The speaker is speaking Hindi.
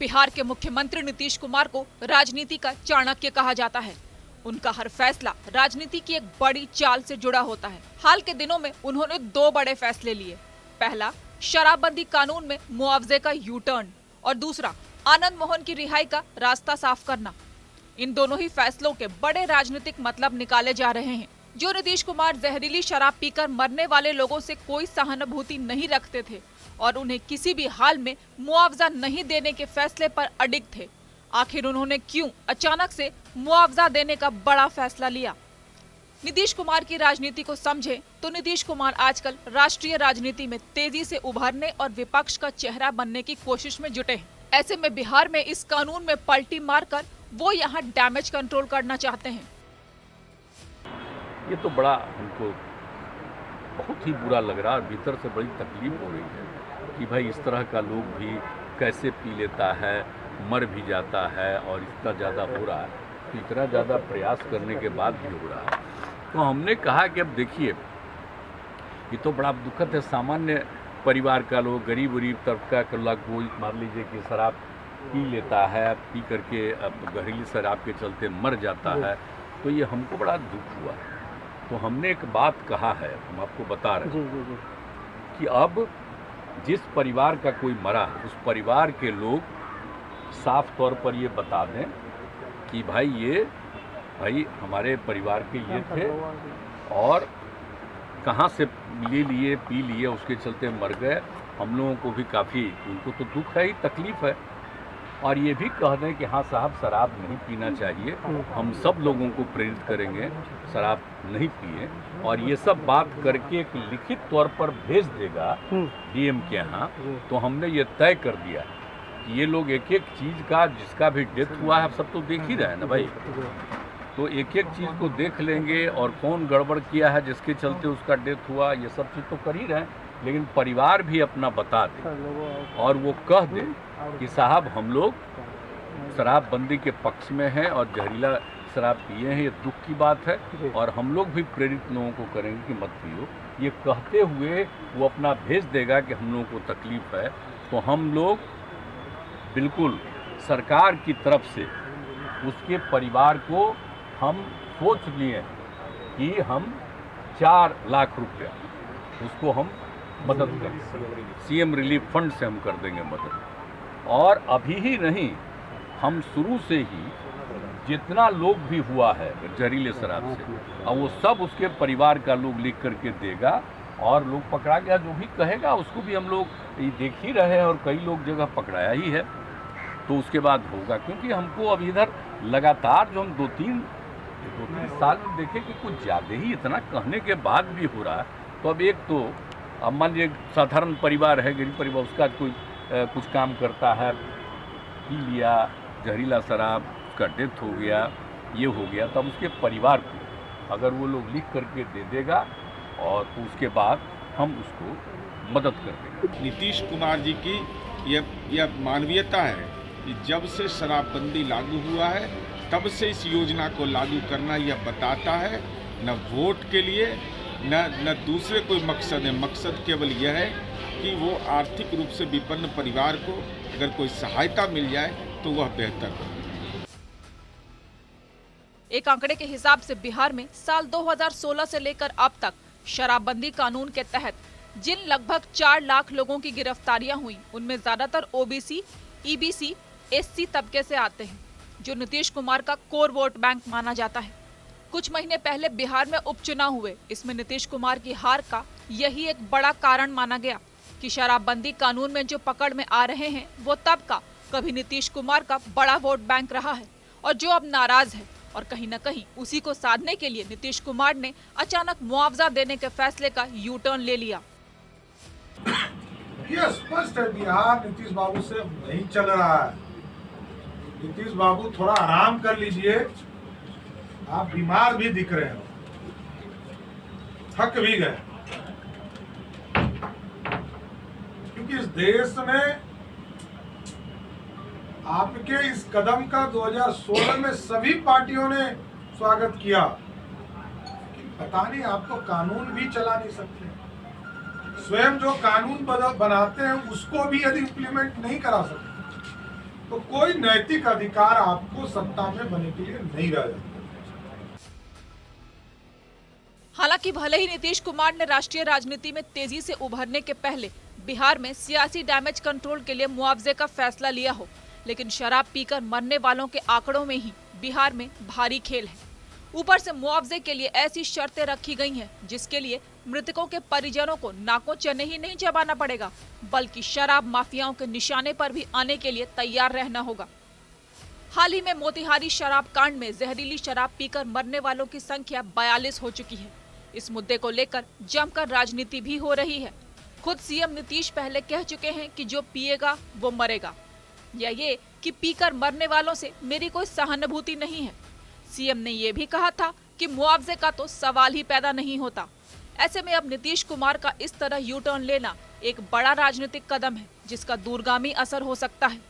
बिहार के मुख्यमंत्री नीतीश कुमार को राजनीति का चाणक्य कहा जाता है। उनका हर फैसला राजनीति की एक बड़ी चाल से जुड़ा होता है। हाल के दिनों में उन्होंने 2 बड़े फैसले लिए। पहला, शराबबंदी कानून में मुआवजे का यू टर्न और दूसरा, आनंद मोहन की रिहाई का रास्ता साफ करना। इन दोनों ही फैसलों के बड़े राजनीतिक मतलब निकाले जा रहे हैं। जो नीतीश कुमार जहरीली शराब पीकर मरने वाले लोगों से कोई सहानुभूति नहीं रखते थे और उन्हें किसी भी हाल में मुआवजा नहीं देने के फैसले पर अडिग थे, आखिर उन्होंने क्यों अचानक से मुआवजा देने का बड़ा फैसला लिया? नीतीश कुमार की राजनीति को समझे तो नीतीश कुमार आजकल राष्ट्रीय राजनीति में तेजी से उभरने और विपक्ष का चेहरा बनने की कोशिश में जुटे हैं। ऐसे में बिहार में इस कानून में पलटी मारकर वो यहाँ डैमेज कंट्रोल करना चाहते हैं। ये तो बड़ा हमको बहुत ही बुरा लग रहा है और भीतर से बड़ी तकलीफ हो रही है कि भाई इस तरह का लोग भी कैसे पी लेता है, मर भी जाता है और इतना ज़्यादा हो रहा है, तो इतना ज़्यादा प्रयास करने के बाद भी हो रहा है। तो हमने कहा कि अब देखिए ये तो बड़ा दुखद है, सामान्य परिवार का लोग, गरीब तबका का लोग, वो मान लीजिए कि शराब पी लेता है, पी करके जहरीली शराब के चलते मर जाता है, तो ये हमको बड़ा दुख हुआ। तो हमने एक बात कहा है, हम आपको बता रहे हैं कि अब जिस परिवार का कोई मरा है उस परिवार के लोग साफ तौर पर ये बता दें कि भाई हमारे परिवार के ये थे और कहाँ से ले लिए पी लिए, उसके चलते मर गए। हम लोगों को भी काफ़ी, उनको तो दुख है ही, तकलीफ़ है, और ये भी कह दें कि हाँ साहब शराब नहीं पीना चाहिए, हम सब लोगों को प्रेरित करेंगे शराब नहीं पिए, और ये सब बात करके एक लिखित तौर पर भेज देगा डीएम के यहाँ। तो हमने ये तय कर दिया कि ये लोग एक एक चीज़ का, जिसका भी डेथ हुआ है, सब तो देख ही रहे हैं ना भाई, तो एक एक चीज़ को देख लेंगे और कौन गड़बड़ किया है जिसके चलते उसका डेथ हुआ, ये सब चीज़ तो कर ही रहे हैं, लेकिन परिवार भी अपना बता दे और वो कह दे कि साहब हम लोग शराबबंदी के पक्ष में हैं और जहरीला शराब पिए हैं, ये दुख की बात है, और हम लोग भी प्रेरित लोगों को करेंगे कि मत पियो। ये कहते हुए वो अपना भेज देगा कि हम लोगों को तकलीफ़ है, तो हम लोग बिल्कुल सरकार की तरफ से उसके परिवार को हम सोच लिए कि हम 4 लाख रुपया उसको हम मदद करें, सीएम रिलीफ फंड से हम कर देंगे मदद। और अभी ही नहीं, हम शुरू से ही जितना लोग भी हुआ है जहरीले शराब से, और वो सब उसके परिवार का लोग लिख करके देगा, और लोग पकड़ा गया जो भी कहेगा उसको भी हम लोग देख ही रहे हैं और कई लोग जगह पकड़ाया ही है। तो उसके बाद होगा, क्योंकि हमको अब इधर लगातार जो हम 2-3 साल में देखे कि कुछ ज़्यादा ही इतना कहने के बाद भी हो रहा है। तो अब एक तो अब मान लीजिए साधारण परिवार है, गरीब परिवार, उसका कोई कुछ काम करता है, पी लिया जहरीला शराब, उसका डेथ हो गया, ये हो गया, तब उसके परिवार को अगर वो लोग लिख करके दे देगा और तो उसके बाद हम उसको मदद कर देंगे। नीतीश कुमार जी की यह मानवीयता है कि जब से शराबबंदी लागू हुआ है तब से इस योजना को लागू करना यह बताता है, न वोट के लिए न दूसरे कोई मकसद है। मकसद केवल यह है कि वो आर्थिक रूप से विपन्न परिवार को अगर कोई सहायता मिल जाए तो वह बेहतर हो। एक आंकड़े के हिसाब से बिहार में साल 2016 से लेकर अब तक शराबबंदी कानून के तहत जिन लगभग 4 लाख लोगों की गिरफ्तारियां हुई, उनमें ज्यादातर ओबीसी, ईबीसी, एससी तबके से आते हैं, जो नीतीश कुमार का कोर वोट बैंक माना जाता है। कुछ महीने पहले बिहार में उपचुनाव हुए, इसमें नीतीश कुमार की हार का यही एक बड़ा कारण माना गया कि शराबबंदी कानून में जो पकड़ में आ रहे हैं वो तबका कभी नीतीश कुमार का बड़ा वोट बैंक रहा है और जो अब नाराज है, और कहीं न कहीं उसी को साधने के लिए नीतीश कुमार ने अचानक मुआवजा देने के फैसले का यू टर्न ले लिया। ये स्पष्ट है, बिहार नीतीश बाबू से नहीं चल रहा है। नीतीश बाबू थोड़ा आराम कर लीजिए, आप बीमार भी दिख रहे हो, थक भी गए, क्योंकि इस देश में आपके इस कदम का 2016 में सभी पार्टियों ने स्वागत किया, लेकिन पता नहीं आप तो कानून भी चला नहीं सकते। स्वयं जो कानून बनाते हैं उसको भी यदि इम्प्लीमेंट नहीं करा सकते तो कोई नैतिक अधिकार आपको सत्ता में बनने के लिए नहीं रह जाता। हालांकि भले ही नीतीश कुमार ने राष्ट्रीय राजनीति में तेजी से उभरने के पहले बिहार में सियासी डैमेज कंट्रोल के लिए मुआवजे का फैसला लिया हो, लेकिन शराब पीकर मरने वालों के आंकड़ों में ही बिहार में भारी खेल है। ऊपर से मुआवजे के लिए ऐसी शर्तें रखी गई हैं जिसके लिए मृतकों के परिजनों को नाकों चने ही नहीं चबाना पड़ेगा, बल्कि शराब माफियाओं के निशाने पर भी आने के लिए तैयार रहना होगा। हाल ही में मोतिहारी शराब कांड में जहरीली शराब पीकर मरने वालों की संख्या 42 हो चुकी है। इस मुद्दे को लेकर जमकर राजनीति भी हो रही है। खुद सीएम नीतीश पहले कह चुके हैं कि जो पिएगा वो मरेगा, या ये कि पीकर मरने वालों से मेरी कोई सहानुभूति नहीं है। सीएम ने ये भी कहा था कि मुआवजे का तो सवाल ही पैदा नहीं होता। ऐसे में अब नीतीश कुमार का इस तरह यू टर्न लेना एक बड़ा राजनीतिक कदम है जिसका दूरगामी असर हो सकता है।